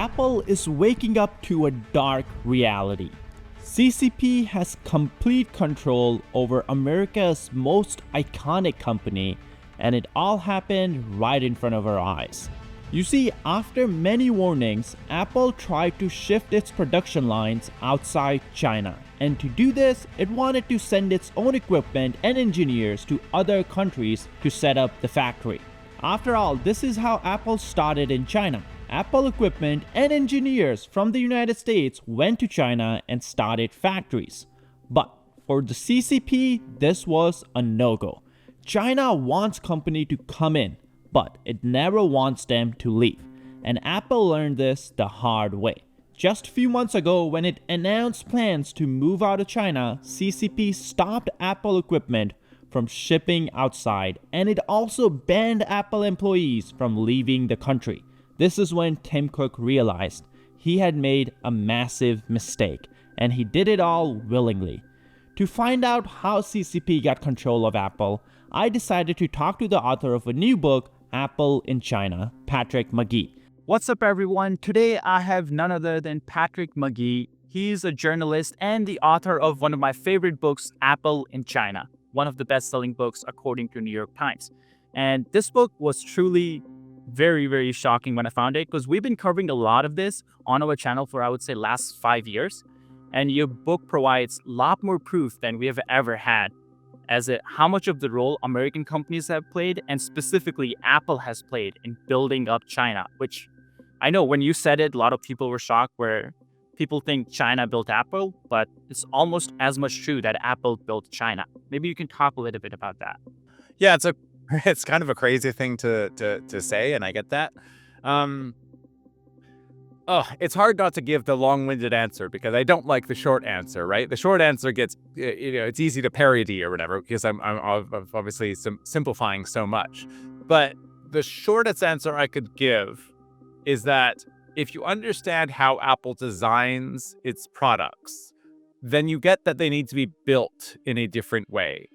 Apple is waking up to a dark reality. CCP has complete control over America's most iconic company, and it all happened right in front of our eyes. You see, after many warnings, Apple tried to shift its production lines outside China. And to do this, it wanted to send its own equipment and engineers to other countries to set up the factory. After all, this is how Apple started in China. Apple equipment and engineers from the United States went to China and started factories. But for the CCP, this was a no-go. China wants company to come in, but it never wants them to leave. And Apple learned this the hard way. Just a few months ago, when it announced plans to move out of China, CCP stopped Apple equipment from shipping outside, and it also banned Apple employees from leaving the country. This is when Tim Cook realized he had made a massive mistake, and he did it all willingly. To find out how CCP got control of Apple, I decided to talk to the author of a new book, Apple in China, Patrick McGee. What's up, everyone? Today I have none other than Patrick McGee. He's a journalist and the author of one of my favorite books, Apple in China, one of the best-selling books according to New York Times. And this book was truly very, very shocking when I found it, because we've been covering a lot of this on our channel for, I would say, last 5 years. And your book provides a lot more proof than we have ever had as how much of the role American companies have played, and specifically Apple has played in building up China, which I know when you said it, a lot of people were shocked, where people think China built Apple, but it's almost as much true that Apple built China. Maybe you can talk a little bit about that. Yeah, it's kind of a crazy thing to say, and I get that. It's hard not to give the long-winded answer because I don't like the short answer, right? The short answer gets, it's easy to parody or whatever because I'm obviously simplifying so much. But the shortest answer I could give is that if you understand how Apple designs its products, then you get that they need to be built in a different way.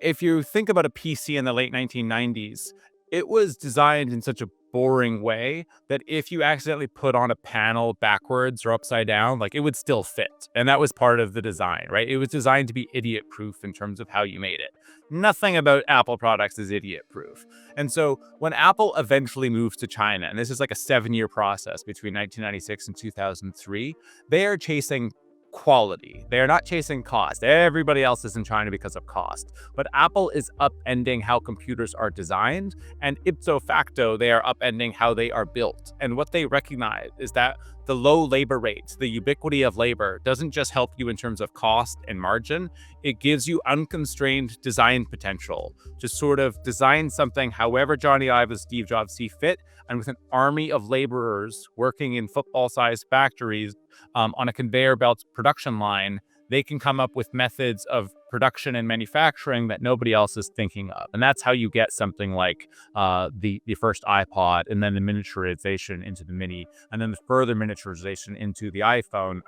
If you think about a PC in the late 1990s, it was designed in such a boring way that if you accidentally put on a panel backwards or upside down, like, it would still fit. And that was part of the design, right? It was designed to be idiot-proof in terms of how you made it. Nothing about Apple products is idiot-proof. And so when Apple eventually moves to China, and this is like a 7-year process between 1996 and 2003, they are chasing quality. They are not chasing cost. Everybody else is in China because of cost. But Apple is upending how computers are designed, and ipso facto, they are upending how they are built. And what they recognize is that the low labor rates, the ubiquity of labor, doesn't just help you in terms of cost and margin. It gives you unconstrained design potential to sort of design something however Johnny Ive and Steve Jobs see fit, and with an army of laborers working in football-sized factories on a conveyor belt production line, they can come up with methods of production and manufacturing that nobody else is thinking of. And that's how you get something like the first iPod, and then the miniaturization into the Mini, and then the further miniaturization into the iPhone.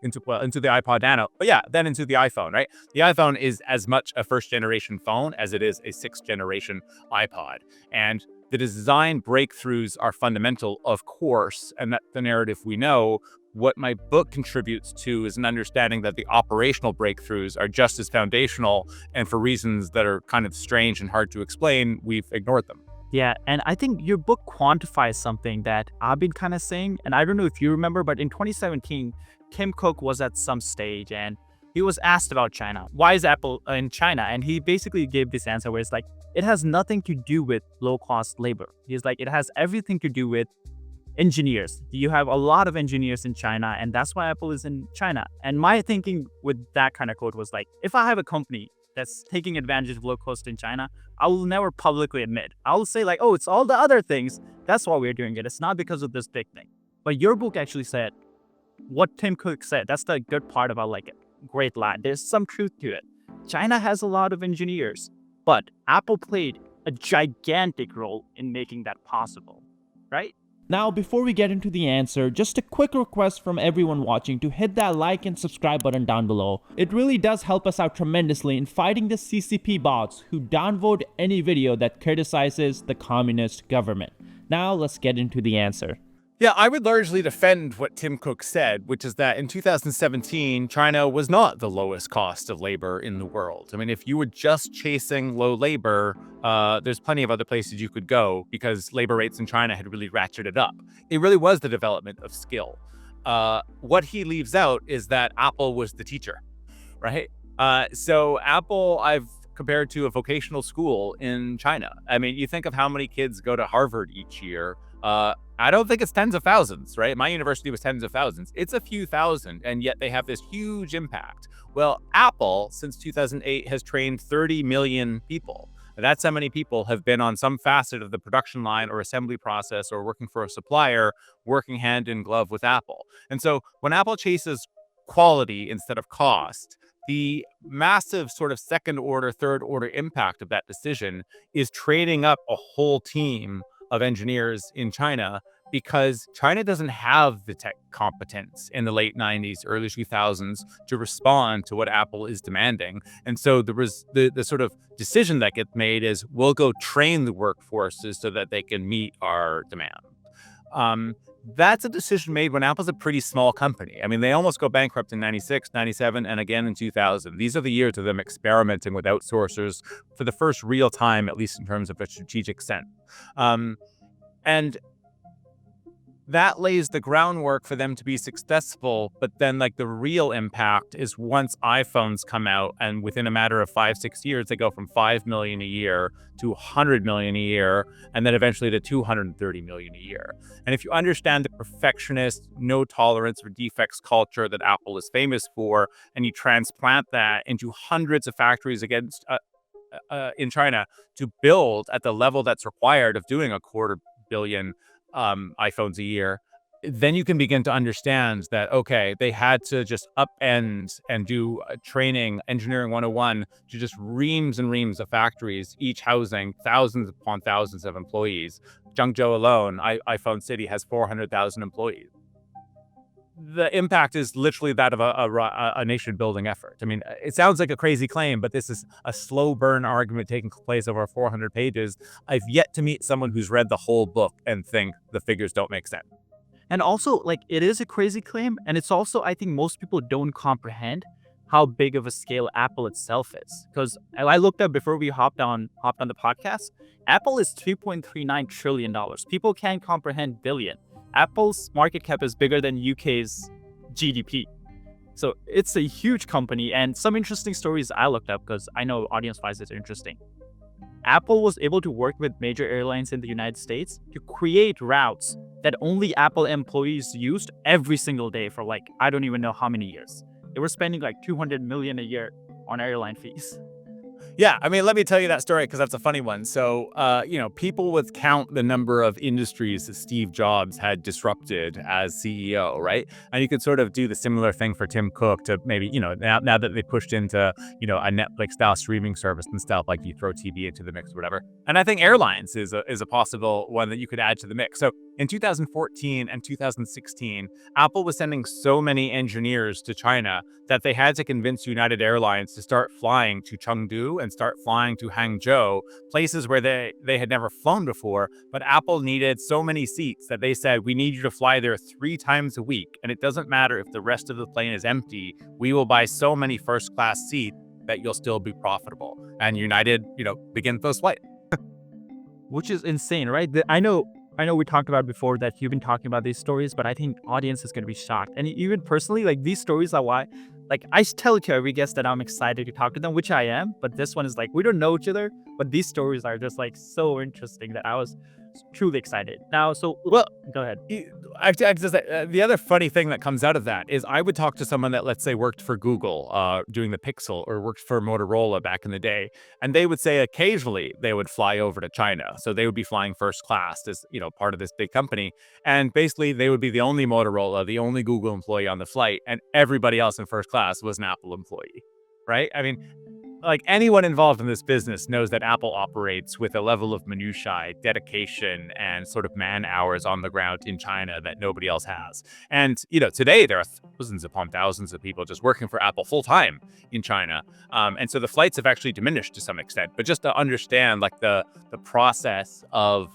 Into the iPod Nano. But yeah, then into the iPhone, right? The iPhone is as much a first-generation phone as it is a sixth-generation iPod. And the design breakthroughs are fundamental, of course, and that's the narrative we know. What my book contributes to is an understanding that the operational breakthroughs are just as foundational, and for reasons that are kind of strange and hard to explain, we've ignored them. Yeah, and I think your book quantifies something that I've been kind of saying, and I don't know if you remember, but in 2017, Tim Cook was at some stage and he was asked about China. Why is Apple in China? And he basically gave this answer where it's like, it has nothing to do with low-cost labor. He's like, it has everything to do with engineers. You have a lot of engineers in China, and that's why Apple is in China. And my thinking with that kind of quote was like, if I have a company that's taking advantage of low cost in China, I will never publicly admit. I will say like, oh, it's all the other things. That's why we're doing it. It's not because of this big thing. But your book actually said what Tim Cook said. That's the good part about like a great line. There's some truth to it. China has a lot of engineers, but Apple played a gigantic role in making that possible, right? Now, before we get into the answer, just a quick request from everyone watching to hit that like and subscribe button down below. It really does help us out tremendously in fighting the CCP bots who downvote any video that criticizes the communist government. Now, let's get into the answer. Yeah, I would largely defend what Tim Cook said, which is that in 2017, China was not the lowest cost of labor in the world. I mean, if you were just chasing low labor, there's plenty of other places you could go because labor rates in China had really ratcheted up. It really was the development of skill. What he leaves out is that Apple was the teacher, right? So Apple, I've compared to a vocational school in China. I mean, you think of how many kids go to Harvard each year. I don't think it's tens of thousands, right? My university was tens of thousands. It's a few thousand, and yet they have this huge impact. Well, Apple, since 2008, has trained 30 million people. That's how many people have been on some facet of the production line or assembly process or working for a supplier, working hand in glove with Apple. And so when Apple chases quality instead of cost, the massive sort of second order, third order impact of that decision is training up a whole team of engineers in China because China doesn't have the tech competence in the late 90s, early 2000s to respond to what Apple is demanding. And so the sort of decision that gets made is we'll go train the workforces so that they can meet our demand. That's a decision made when Apple's a pretty small company. I mean, they almost go bankrupt in 96, 97, and again in 2000. These are the years of them experimenting with outsourcers for the first real time, at least in terms of a strategic sense. And that lays the groundwork for them to be successful. But then like the real impact is once iPhones come out and within a matter of 5-6 years, they go from 5 million a year to 100 million a year, and then eventually to 230 million a year. And if you understand the perfectionist, no tolerance for defects culture that Apple is famous for, and you transplant that into hundreds of factories in China to build at the level that's required of doing a quarter billion iPhones a year, then you can begin to understand that, okay, they had to just upend and do training, engineering 101 to just reams and reams of factories, each housing thousands upon thousands of employees. Zhengzhou alone, iPhone City, has 400,000 employees. The impact is literally that of a nation-building effort. I mean, it sounds like a crazy claim, but this is a slow burn argument taking place over 400 pages. I've yet to meet someone who's read the whole book and think the figures don't make sense. And also, like, it is a crazy claim, and it's also, I think most people don't comprehend how big of a scale Apple itself is. Because I looked up before we hopped on the podcast, Apple is $3.39 trillion. People can't comprehend billion. Apple's market cap is bigger than UK's GDP. So it's a huge company, and some interesting stories I looked up because I know audience finds it interesting. Apple was able to work with major airlines in the United States to create routes that only Apple employees used every single day for like, I don't even know how many years. They were spending like 200 million a year on airline fees. Yeah, I mean, let me tell you that story because that's a funny one. So, people would count the number of industries that Steve Jobs had disrupted as CEO, right? And you could sort of do the similar thing for Tim Cook to maybe, now that they pushed into, a Netflix-style streaming service and stuff, like you throw TV into the mix or whatever. And I think airlines is a possible one that you could add to the mix. So in 2014 and 2016, Apple was sending so many engineers to China that they had to convince United Airlines to start flying to Chengdu and start flying to Hangzhou, places where they had never flown before. But Apple needed so many seats that they said, we need you to fly there 3 times a week. And it doesn't matter if the rest of the plane is empty. We will buy so many first class seats that you'll still be profitable. And United, begins those flights. Which is insane, right? I know we talked about before that you've been talking about these stories, but I think audience is going to be shocked. And even personally, like these stories are why, like I tell to every guest that I'm excited to talk to them, which I am. But this one is like, we don't know each other, but these stories are just like so interesting that I was truly excited. Now, so go ahead. I just the other funny thing that comes out of that is I would talk to someone that, let's say, worked for Google doing the Pixel or worked for Motorola back in the day, and they would say occasionally they would fly over to China. So they would be flying first class as, part of this big company. And basically they would be the only Motorola, the only Google employee on the flight, and everybody else in first class was an Apple employee, right? I mean, like anyone involved in this business knows that Apple operates with a level of minutiae, dedication, and sort of man hours on the ground in China that nobody else has. And, today there are thousands upon thousands of people just working for Apple full time in China. And so the flights have actually diminished to some extent. But just to understand like the process of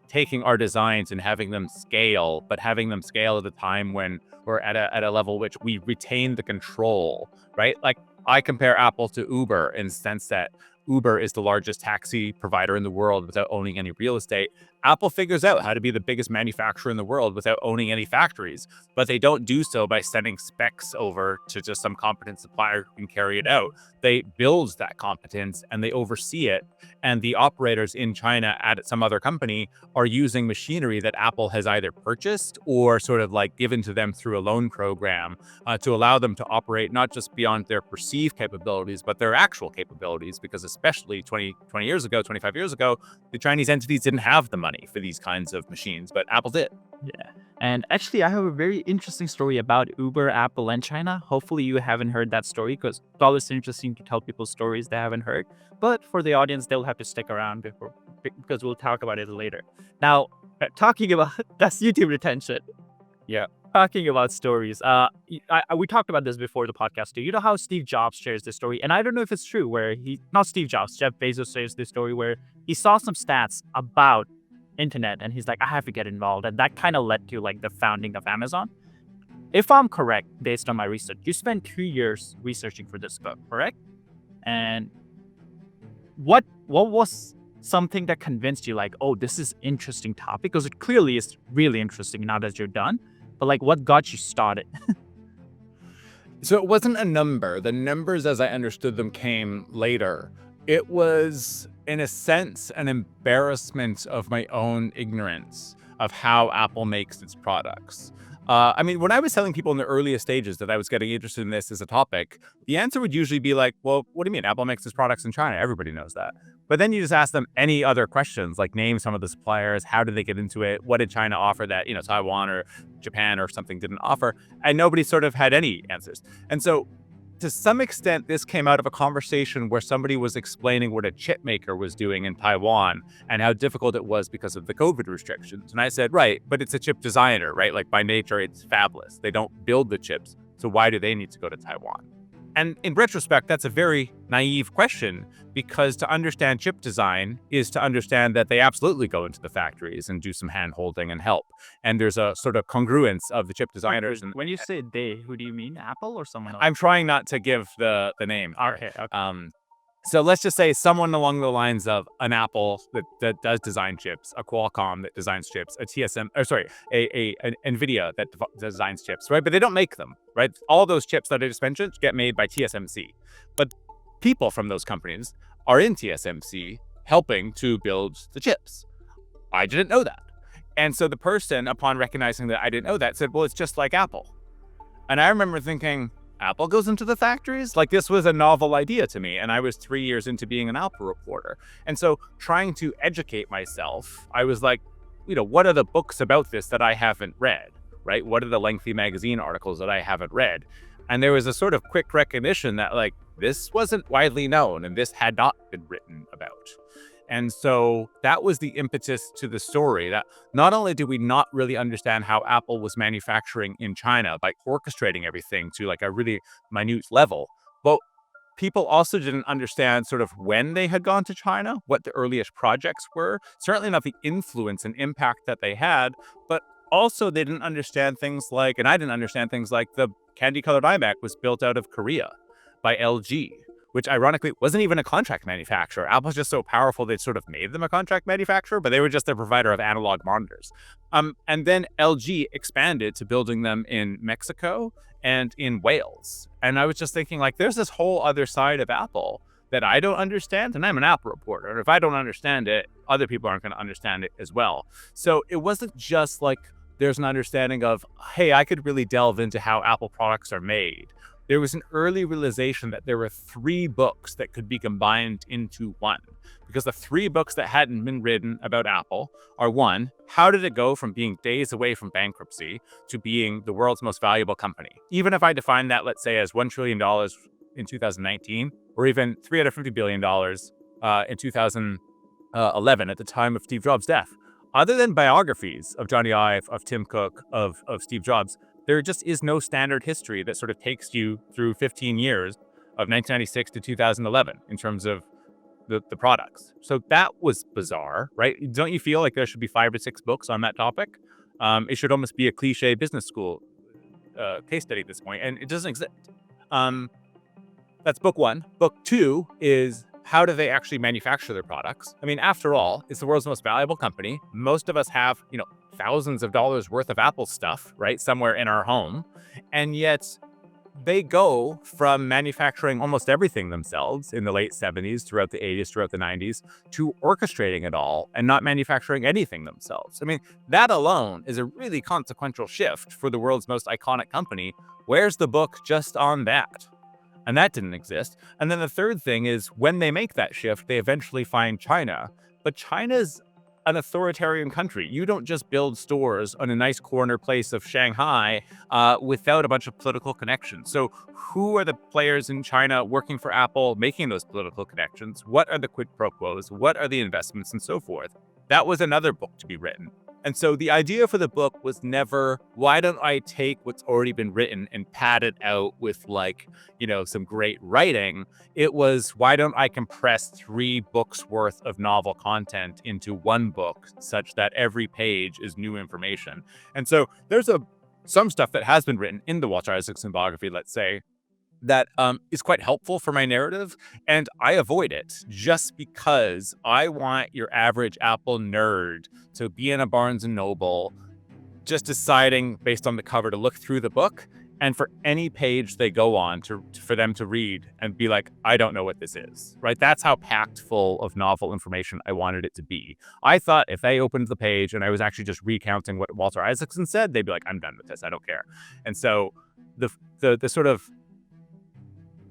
taking our designs and having them scale, but having them scale at a time when we're at a level which we retain the control, right? Like I compare Apple to Uber in the sense that Uber is the largest taxi provider in the world without owning any real estate. Apple figures out how to be the biggest manufacturer in the world without owning any factories, but they don't do so by sending specs over to just some competent supplier who can carry it out. They build that competence and they oversee it. And the operators in China at some other company are using machinery that Apple has either purchased or sort of like given to them through a loan program to allow them to operate not just beyond their perceived capabilities, but their actual capabilities. Because especially 20 years ago, 25 years ago, the Chinese entities didn't have the money for these kinds of machines, but Apple did. Yeah. And actually, I have a very interesting story about Uber, Apple, and China. Hopefully, you haven't heard that story because it's always interesting to tell people stories they haven't heard. But for the audience, they'll have to stick around because we'll talk about it later. Now, talking about that's YouTube retention. Yeah. Talking about stories. We talked about this before the podcast too. You know how Steve Jobs shares this story, and I don't know if it's true. Where not Steve Jobs, Jeff Bezos shares this story where he saw some stats about internet and he's like, I have to get involved, and that kind of led to like the founding of Amazon. If I'm correct, based on my research, you spent 2 years researching for this book, correct? And what was something that convinced you like, oh, this is interesting topic? Because it clearly is really interesting now that you're done. But like, what got you started? So it wasn't a number. The numbers, as I understood them, came later. It was, in a sense, an embarrassment of my own ignorance of how Apple makes its products. I mean, when I was telling people in the earliest stages that I was getting interested in this as a topic, the answer would usually be like, well, what do you mean? Apple makes its products in China. Everybody knows that. But then you just ask them any other questions, like name some of the suppliers, how did they get into it? What did China offer that, Taiwan or Japan or something didn't offer? And nobody sort of had any answers. And so to some extent, this came out of a conversation where somebody was explaining what a chip maker was doing in Taiwan and how difficult it was because of the COVID restrictions. And I said, right, but it's a chip designer, right? Like by nature, it's fabless. They don't build the chips. So why do they need to go to Taiwan? And in retrospect, that's a very naive question, because to understand chip design is to understand that they absolutely go into the factories and do some hand holding and help. And there's a sort of congruence of the chip designers. And When you say they, who do you mean? Apple or someone else? I'm trying not to give the name. Okay. So let's just say someone along the lines of an Apple that does design chips, a Qualcomm that designs chips, an NVIDIA that designs chips, right? But they don't make them, right? All those chips that I just mentioned get made by TSMC. But people from those companies are in TSMC helping to build the chips. I didn't know that. And so the person, upon recognizing that I didn't know that, said, well, it's just like Apple. And I remember thinking, Apple goes into the factories? Like, this was a novel idea to me. And I was 3 years into being an Apple reporter. And so trying to educate myself, I was like, what are the books about this that I haven't read, right? What are the lengthy magazine articles that I haven't read? And there was a sort of quick recognition that like, this wasn't widely known and this had not been written about. And so that was the impetus to the story, that not only did we not really understand how Apple was manufacturing in China by orchestrating everything to like a really minute level, but people also didn't understand sort of when they had gone to China, what the earliest projects were, certainly not the influence and impact that they had, but also they didn't understand things like, and I didn't understand things like the candy-colored iMac was built out of Korea by LG, which ironically wasn't even a contract manufacturer. Apple's just so powerful, they sort of made them a contract manufacturer, but they were just the provider of analog monitors. And then LG expanded to building them in Mexico and in Wales. And I was just thinking, like, there's this whole other side of Apple that I don't understand, and I'm an Apple reporter. And if I don't understand it, other people aren't going to understand it as well. So it wasn't just like there's an understanding of, hey, I could really delve into how Apple products are made. There was an early realization that there were 3 books that could be combined into one, because the 3 books that hadn't been written about Apple are: 1, how did it go from being days away from bankruptcy to being the world's most valuable company? Even if I define that, let's say, as $1 trillion in 2019, or even $350 billion in 2011 at the time of Steve Jobs' death. Other than biographies of Johnny Ive, of Tim Cook, of Steve Jobs, there just is no standard history that sort of takes you through 15 years of 1996 to 2011 in terms of the products. So that was bizarre, right? Don't you feel like there should be 5 to 6 books on that topic? It should almost be a cliche business school case study at this point, and it doesn't exist. That's book 1. Book 2 is how do they actually manufacture their products? I mean, after all, it's the world's most valuable company. Most of us have, thousands of dollars worth of Apple stuff, right, somewhere in our home, and yet they go from manufacturing almost everything themselves in the late 70s, throughout the 80s, throughout the 90s, to orchestrating it all and not manufacturing anything themselves. I mean, that alone is a really consequential shift for the world's most iconic company. Where's the book just on that? And that didn't exist. And then the third thing is when they make that shift, they eventually find China. But China's an authoritarian country. You don't just build stores on a nice corner place of Shanghai without a bunch of political connections. So who are the players in China working for Apple, making those political connections? What are the quid pro quos? What are the investments and so forth? That was another book to be written. And so the idea for the book was never, why don't I take what's already been written and pad it out with some great writing? It was, why don't I compress 3 books worth of novel content into one book such that every page is new information? And so there's some stuff that has been written in the Walter Isaacson biography, let's say, that is quite helpful for my narrative, and I avoid it just because I want your average Apple nerd to be in a Barnes & Noble just deciding based on the cover to look through the book, and for any page they go on for them to read and be like, I don't know what this is, right? That's how packed full of novel information I wanted it to be. I thought if they opened the page and I was actually just recounting what Walter Isaacson said, they'd be like, I'm done with this, I don't care. And so the sort of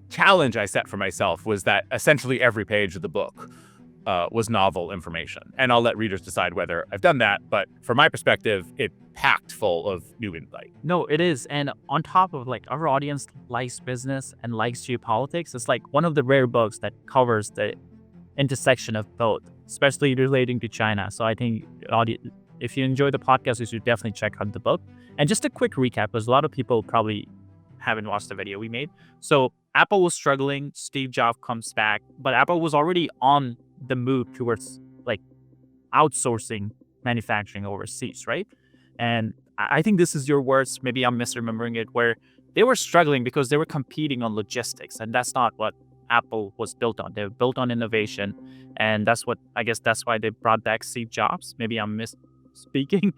challenge I set for myself was that essentially every page of the book was novel information. And I'll let readers decide whether I've done that. But from my perspective, it packed full of new insight. No, it is. And on top of our audience likes business and likes geopolitics, it's like one of the rare books that covers the intersection of both, especially relating to China. So I think if you enjoy the podcast, you should definitely check out the book. And just a quick recap, because a lot of people probably haven't watched the video we made. So Apple was struggling, Steve Jobs comes back, but Apple was already on the move towards outsourcing manufacturing overseas, right? And I think this is your words, maybe I'm misremembering it, where they were struggling because they were competing on logistics, and that's not what Apple was built on. They were built on innovation, and that's why they brought back Steve Jobs. Maybe I'm misspeaking,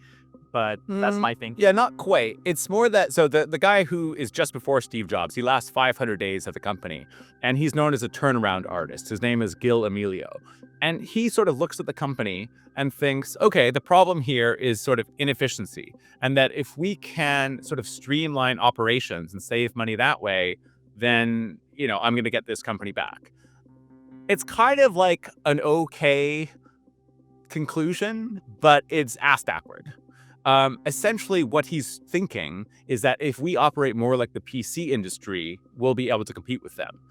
but that's my thing. Yeah, not quite. It's more that, so the guy who is just before Steve Jobs, he lasts 500 days at the company, and he's known as a turnaround artist. His name is Gil Amelio. And he sort of looks at the company and thinks, okay, the problem here is sort of inefficiency. And that if we can sort of streamline operations and save money that way, then, I'm going to get this company back. It's kind of like an okay conclusion, but it's ass backward. Essentially, what he's thinking is that if we operate more like the PC industry, we'll be able to compete with them.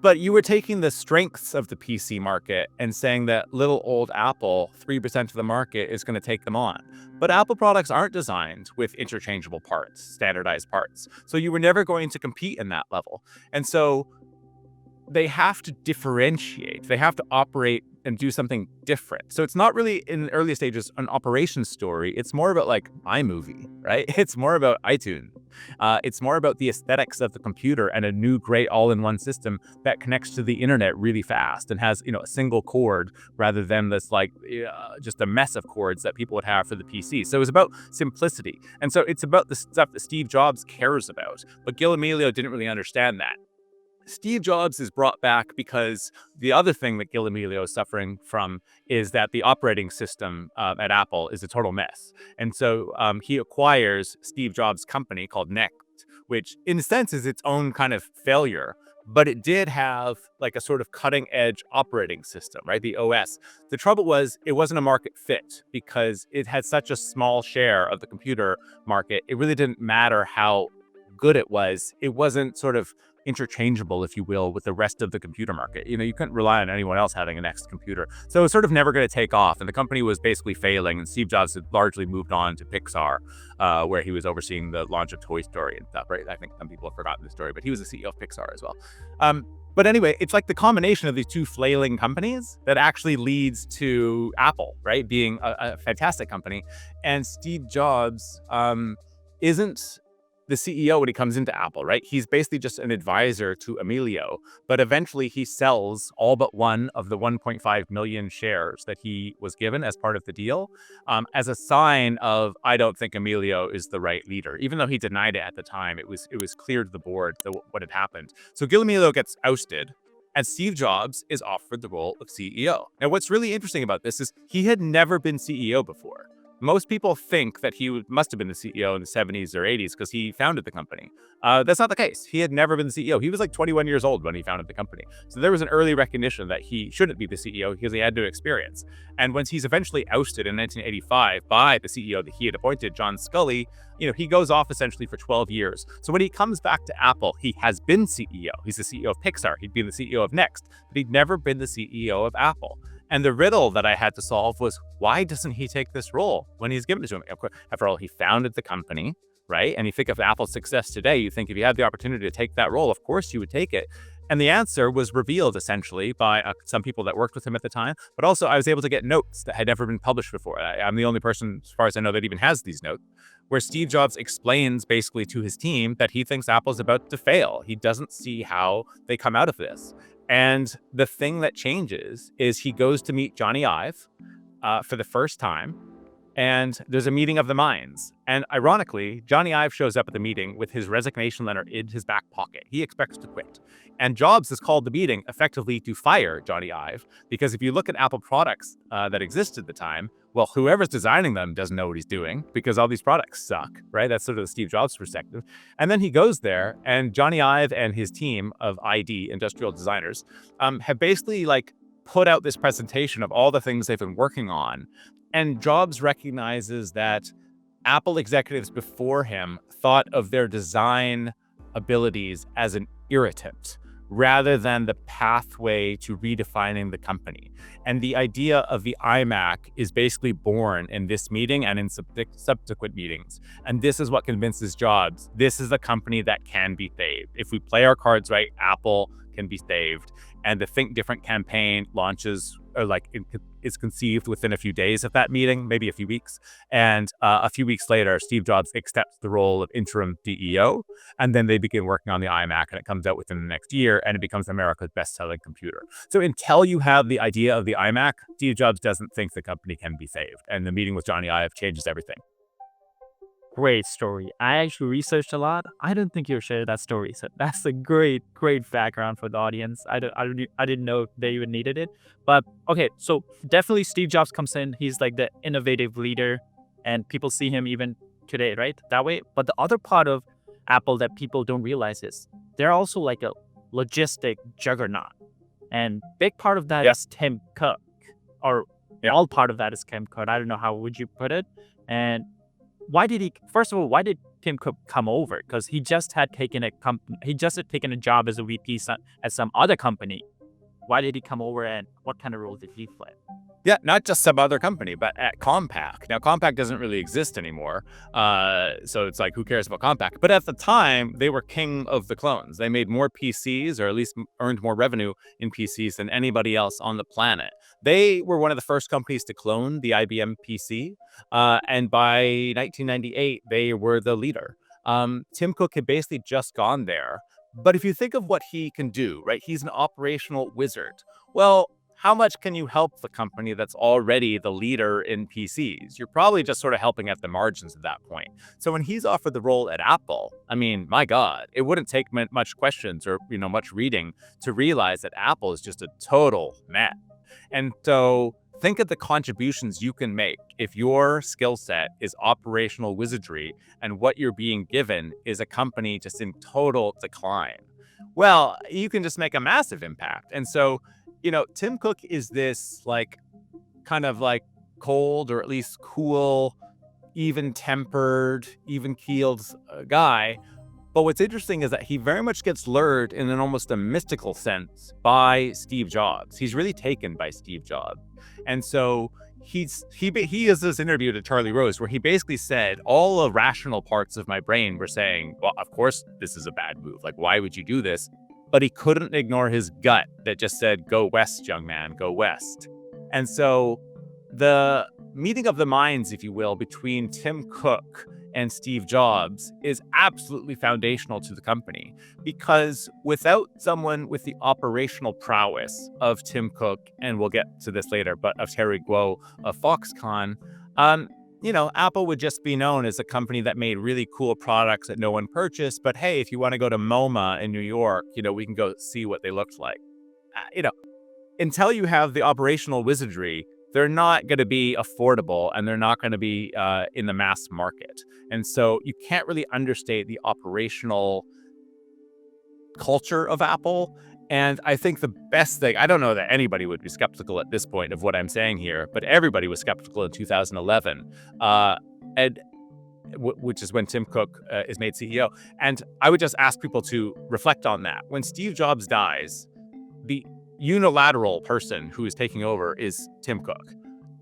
But you were taking the strengths of the PC market and saying that little old Apple, 3% of the market, is going to take them on. But Apple products aren't designed with interchangeable parts, standardized parts. So you were never going to compete in that level. And so they have to differentiate. They have to operate and do something different. So it's not really, in the early stages, an operations story. It's more about iMovie, right? It's more about iTunes. It's more about the aesthetics of the computer and a new great all-in-one system that connects to the internet really fast and has, a single cord rather than this just a mess of cords that people would have for the PC. So it's about simplicity. And so it's about the stuff that Steve Jobs cares about. But Gil Amelio didn't really understand that. Steve Jobs is brought back because the other thing that Gil Amelio is suffering from is that the operating system at Apple is a total mess. And so he acquires Steve Jobs' company called Next, which in a sense is its own kind of failure, but it did have a sort of cutting edge operating system, right? The OS. The trouble was it wasn't a market fit because it had such a small share of the computer market. It really didn't matter how good it was. It wasn't sort of interchangeable, if you will, with the rest of the computer market. You couldn't rely on anyone else having a next computer. So it was sort of never going to take off. And the company was basically failing. And Steve Jobs had largely moved on to Pixar, where he was overseeing the launch of Toy Story and stuff, right? I think some people have forgotten the story, but he was the CEO of Pixar as well. But anyway, it's like the combination of these two flailing companies that actually leads to Apple, right, being a fantastic company. And Steve Jobs isn't the CEO when he comes into Apple, right? He's basically just an advisor to Emilio, but eventually he sells all but one of the 1.5 million shares that he was given as part of the deal, as a sign of, I don't think Emilio is the right leader. Even though he denied it at the time, it was clear to the board what had happened. So Gil Emilio gets ousted, and Steve Jobs is offered the role of CEO. Now, what's really interesting about this is he had never been CEO before. Most people think that he must have been the CEO in the 70s or 80s because he founded the company. That's not the case. He had never been the CEO. He was like 21 years old when he founded the company. So there was an early recognition that he shouldn't be the CEO because he had no experience. And once he's eventually ousted in 1985 by the CEO that he had appointed, John Sculley, he goes off essentially for 12 years. So when he comes back to Apple, he has been CEO. He's the CEO of Pixar. He'd been the CEO of Next, but he'd never been the CEO of Apple. And the riddle that I had to solve was, why doesn't he take this role when he's given it to him? Of course, after all, he founded the company, right? And you think of Apple's success today, you think if you had the opportunity to take that role, of course you would take it. And the answer was revealed essentially by some people that worked with him at the time. But also I was able to get notes that had never been published before. I'm the only person, as far as I know, that even has these notes, where Steve Jobs explains basically to his team that he thinks Apple's about to fail. He doesn't see how they come out of this. And the thing that changes is he goes to meet Johnny Ive for the first time, and there's a meeting of the minds. And ironically, Johnny Ive shows up at the meeting with his resignation letter in his back pocket. He expects to quit. And Jobs has called the meeting effectively to fire Johnny Ive, because if you look at Apple products that exist at the time, well, whoever's designing them doesn't know what he's doing because all these products suck, right? That's sort of the Steve Jobs perspective. And then he goes there, and Johnny Ive and his team of ID, industrial designers, have basically put out this presentation of all the things they've been working on. And Jobs recognizes that Apple executives before him thought of their design abilities as an irritant rather than the pathway to redefining the company. And the idea of the iMac is basically born in this meeting and in subsequent meetings. And this is what convinces Jobs, this is a company that can be saved. If we play our cards right, Apple can be saved. And the Think Different campaign launches, or is conceived within a few days of that meeting, maybe a few weeks. And a few weeks later, Steve Jobs accepts the role of interim CEO. And then they begin working on the iMac, and it comes out within the next year, and it becomes America's best-selling computer. So until you have the idea of the iMac, Steve Jobs doesn't think the company can be saved. And the meeting with Johnny Ive changes everything. Great story. I actually researched a lot. I didn't think you shared that story. So that's a great background for the audience. I didn't know they even needed it. But okay, so definitely Steve Jobs comes in. He's like the innovative leader, and people see him even today, right? That way. But the other part of Apple that people don't realize is they're also like a logistic juggernaut. And big part of that is Tim Cook, or all part of that is Tim Cook. I don't know how would you put it. And why did Tim Cook come over? Because he just had taken a job as a VP at some other company. Why did he come over, and what kind of role did he play? Yeah, not just some other company, but at Compaq. Now, Compaq doesn't really exist anymore, so it's like, who cares about Compaq? But at the time, they were king of the clones. They made more PCs, or at least earned more revenue in PCs than anybody else on the planet. They were one of the first companies to clone the IBM PC, and by 1998, they were the leader. Tim Cook had basically just gone there. But if you think of what he can do, right, he's an operational wizard. Well, how much can you help the company that's already the leader in PCs? You're probably just sort of helping at the margins at that point. So when he's offered the role at Apple, I mean, my God, it wouldn't take much questions or much reading to realize that Apple is just a total mess. And so think of the contributions you can make if your skill set is operational wizardry and what you're being given is a company just in total decline. Well, you can just make a massive impact. And so, Tim Cook is this kind of cold, or at least cool, even-tempered, even-keeled guy. But what's interesting is that he very much gets lured in an almost a mystical sense by Steve Jobs. He's really taken by Steve Jobs. And so he has this interview to Charlie Rose where he basically said all the rational parts of my brain were saying, well, of course, this is a bad move. Like, why would you do this? But he couldn't ignore his gut that just said, go west, young man, go west. And so the meeting of the minds, if you will, between Tim Cook and Steve Jobs is absolutely foundational to the company, because without someone with the operational prowess of Tim Cook, and we'll get to this later, but of Terry Guo of Foxconn, Apple would just be known as a company that made really cool products that no one purchased. But hey, if you want to go to MoMA in New York, we can go see what they looked like. Until you have the operational wizardry, they're not going to be affordable and they're not going to be in the mass market. And so you can't really understate the operational culture of Apple. And I think the best thing, I don't know that anybody would be skeptical at this point of what I'm saying here, but everybody was skeptical in 2011, which is when Tim Cook is made CEO. And I would just ask people to reflect on that. When Steve Jobs dies, the unilateral person who is taking over is Tim Cook.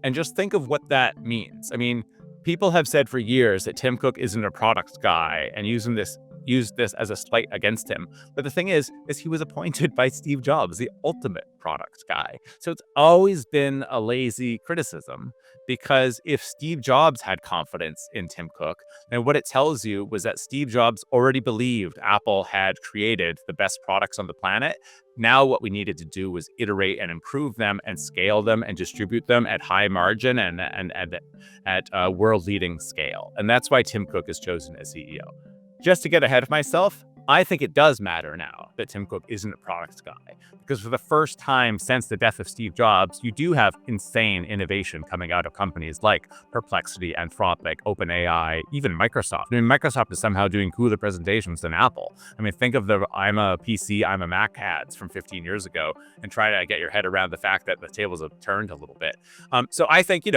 And just think of what that means. I mean, people have said for years that Tim Cook isn't a product guy and used this as a slight against him. But the thing is he was appointed by Steve Jobs, the ultimate product guy. So it's always been a lazy criticism, because if Steve Jobs had confidence in Tim Cook, then what it tells you was that Steve Jobs already believed Apple had created the best products on the planet. Now what we needed to do was iterate and improve them and scale them and distribute them at high margin and at world-leading scale. And that's why Tim Cook is chosen as CEO. Just to get ahead of myself, I think it does matter now that Tim Cook isn't a product guy, because for the first time since the death of Steve Jobs, you do have insane innovation coming out of companies like Perplexity, Anthropic, OpenAI, even Microsoft. I mean, Microsoft is somehow doing cooler presentations than Apple. I mean, think of the I'm a PC, I'm a Mac ads from 15 years ago and try to get your head around the fact that the tables have turned a little bit. So I think,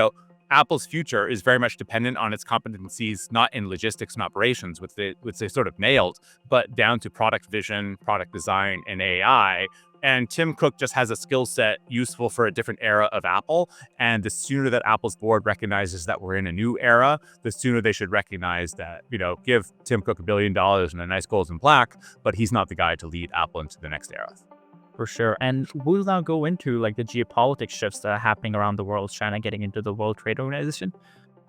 Apple's future is very much dependent on its competencies, not in logistics and operations, which they sort of nailed, but down to product vision, product design, and AI. And Tim Cook just has a skill set useful for a different era of Apple. And the sooner that Apple's board recognizes that we're in a new era, the sooner they should recognize that, give Tim Cook $1 billion and a nice golden plaque, but he's not the guy to lead Apple into the next era. For sure. And we'll now go into the geopolitics shifts that are happening around the world, China getting into the World Trade Organization.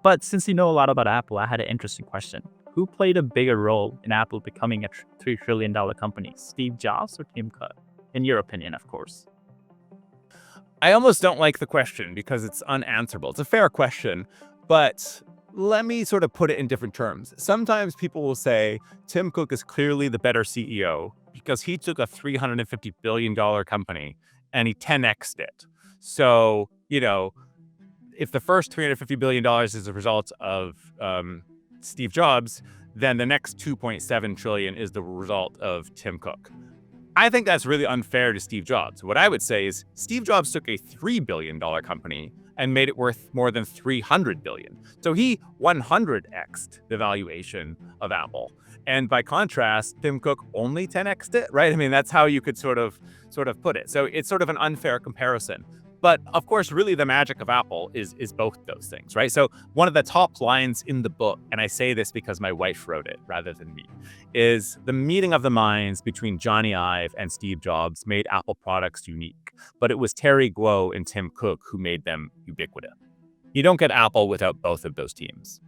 But since you know a lot about Apple, I had an interesting question. Who played a bigger role in Apple becoming a $3 trillion company, Steve Jobs or Tim Cook? In your opinion, of course. I almost don't like the question because it's unanswerable. It's a fair question, but let me sort of put it in different terms. Sometimes people will say Tim Cook is clearly the better CEO because he took a $350 billion company and he 10x'd it. So, if the first $350 billion is a result of Steve Jobs, then the next $2.7 trillion is the result of Tim Cook. I think that's really unfair to Steve Jobs. What I would say is Steve Jobs took a $3 billion company and made it worth more than $300 billion. So he 100x'd the valuation of Apple. And by contrast, Tim Cook only 10x'd it, right? I mean, that's how you could sort of put it. So it's sort of an unfair comparison. But of course, really the magic of Apple is both those things, right? So one of the top lines in the book, and I say this because my wife wrote it rather than me, is the meeting of the minds between Johnny Ive and Steve Jobs made Apple products unique. But it was Terry Guo and Tim Cook who made them ubiquitous. You don't get Apple without both of those teams.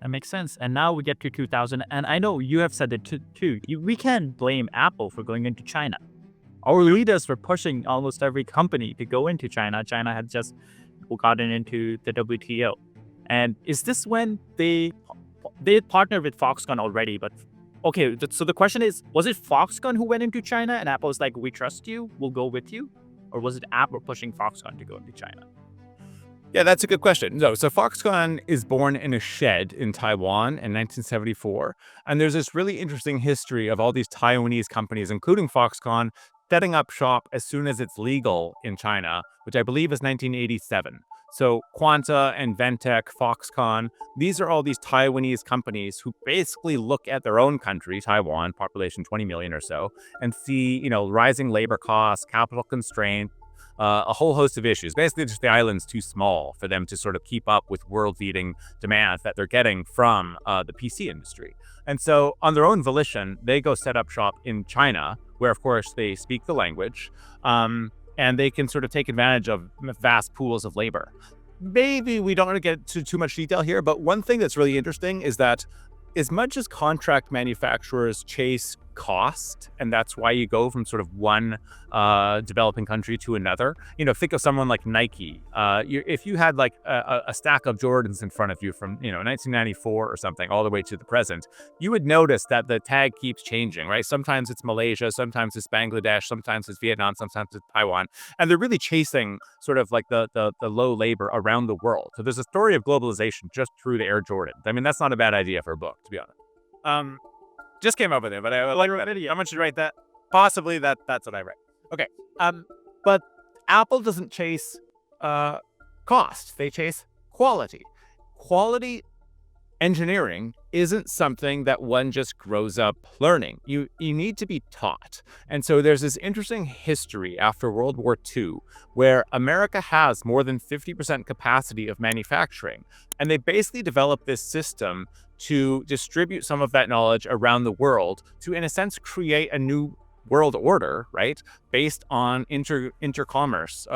That makes sense. And now we get to 2000. And I know you have said it too. We can't blame Apple for going into China. Our leaders were pushing almost every company to go into China. China had just gotten into the WTO. And is this when they partnered with Foxconn already? But okay, so the question is, was it Foxconn who went into China and Apple was like, we trust you, we'll go with you? Or was it Apple pushing Foxconn to go into China? Yeah, that's a good question. No, so Foxconn is born in a shed in Taiwan in 1974. And there's this really interesting history of all these Taiwanese companies, including Foxconn, setting up shop as soon as it's legal in China, which I believe is 1987. So Quanta, Inventec, Foxconn, these are all these Taiwanese companies who basically look at their own country, Taiwan, population 20 million or so, and see, rising labor costs, capital constraints, a whole host of issues. Basically, just the island's too small for them to sort of keep up with world-leading demands that they're getting from the PC industry. And so, on their own volition, they go set up shop in China, where, of course, they speak the language, and they can sort of take advantage of vast pools of labor. Maybe we don't want to get into too much detail here, but one thing that's really interesting is that as much as contract manufacturers chase cost, and that's why you go from sort of one developing country to another. Think of someone like Nike. If you had like a stack of Jordans in front of you from 1994 or something all the way to the present, you would notice that the tag keeps changing, right? Sometimes it's Malaysia, sometimes it's Bangladesh, sometimes it's Vietnam, sometimes it's Taiwan, and they're really chasing sort of like the low labor around the world. So there's a story of globalization just through the Air Jordan. I mean, that's not a bad idea for a book, to be honest. Just came up with it, but I like that idea. How much did you write that? Possibly that's what I write. Okay. But Apple doesn't chase cost. They chase quality. Quality engineering isn't something that one just grows up learning. You need to be taught. And so there's this interesting history after World War II where America has more than 50% capacity of manufacturing. And they basically developed this system to distribute some of that knowledge around the world to, in a sense, create a new world order, right? Based on intercommerce,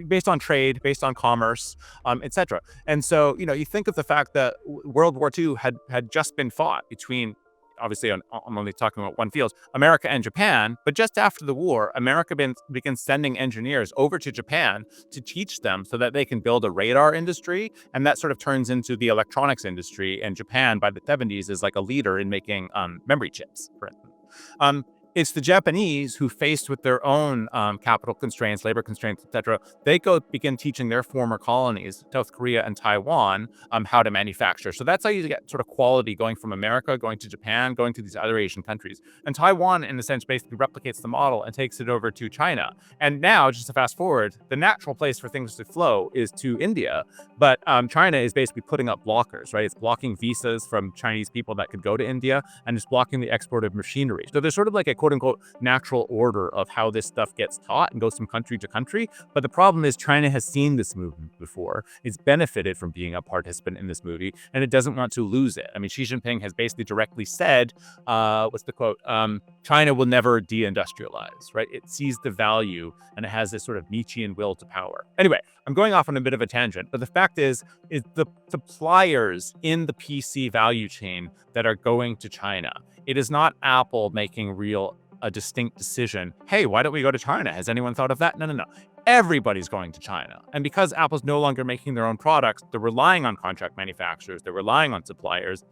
based on trade, based on commerce, etc. And so, you think of the fact that World War II had just been fought between, obviously, I'm only talking about one field, America and Japan. But just after the war, America begins sending engineers over to Japan to teach them so that they can build a radar industry. And that sort of turns into the electronics industry. And Japan, by the 70s, is like a leader in making memory chips, for instance. It's the Japanese who, faced with their own capital constraints, labor constraints, etc., they begin teaching their former colonies, South Korea and Taiwan, how to manufacture. So that's how you get sort of quality going from America, going to Japan, going to these other Asian countries. And Taiwan, in a sense, basically replicates the model and takes it over to China. And now, just to fast forward, the natural place for things to flow is to India. But China is basically putting up blockers, right? It's blocking visas from Chinese people that could go to India, and it's blocking the export of machinery. So there's sort of like a quote unquote natural order of how this stuff gets taught and goes from country to country. But the problem is China has seen this movement before. It's benefited from being a participant in this movie, and it doesn't want to lose it. I mean, Xi Jinping has basically directly said, what's the quote? China will never deindustrialize, right? It sees the value and it has this sort of Nietzschean will to power. Anyway, I'm going off on a bit of a tangent, but the fact is the suppliers in the PC value chain that are going to China. It is not Apple making a distinct decision. Hey, why don't we go to China? Has anyone thought of that? No. Everybody's going to China. And because Apple's no longer making their own products, they're relying on contract manufacturers, they're relying on suppliers.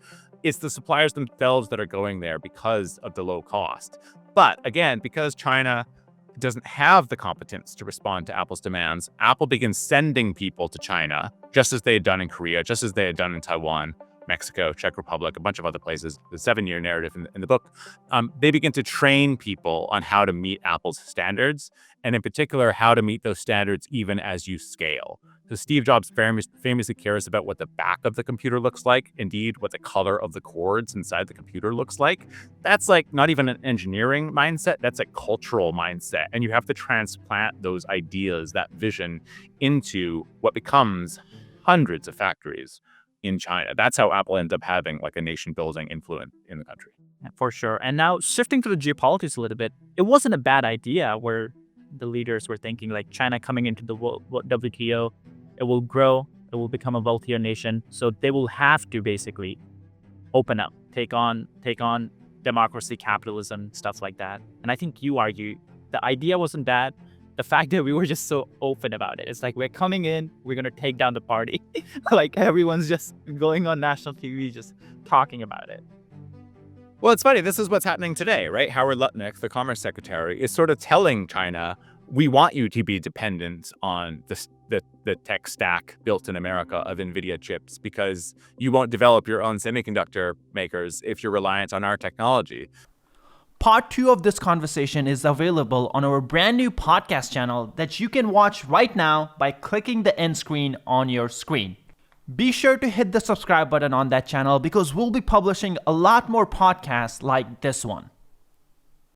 It's the suppliers themselves that are going there because of the low cost. But again, because China doesn't have the competence to respond to Apple's demands, Apple begins sending people to China, just as they had done in Korea, just as they had done in Taiwan, Mexico, Czech Republic, a bunch of other places, the 7-year narrative in the book. They begin to train people on how to meet Apple's standards, and in particular, how to meet those standards even as you scale. So Steve Jobs famously cares about what the back of the computer looks like, indeed, what the color of the cords inside the computer looks like. That's like not even an engineering mindset, that's a cultural mindset. And you have to transplant those ideas, that vision, into what becomes hundreds of factories in China. That's how Apple ends up having like a nation-building influence in the country. Yeah, for sure. And now shifting to the geopolitics a little bit, it wasn't a bad idea where the leaders were thinking like China coming into the WTO, it will grow, it will become a wealthier nation. So they will have to basically open up, take on democracy, capitalism, stuff like that. And I think you argue the idea wasn't bad. The fact that we were just so open about it. It's like, we're coming in, we're going to take down the party. Like everyone's just going on national TV, just talking about it. Well, it's funny. This is what's happening today, right? Howard Lutnick, the Commerce Secretary, is sort of telling China, we want you to be dependent on the tech stack built in America of NVIDIA chips because you won't develop your own semiconductor makers if you're reliant on our technology. Part 2 of this conversation is available on our brand new podcast channel that you can watch right now by clicking the end screen on your screen. Be sure to hit the subscribe button on that channel because we'll be publishing a lot more podcasts like this one.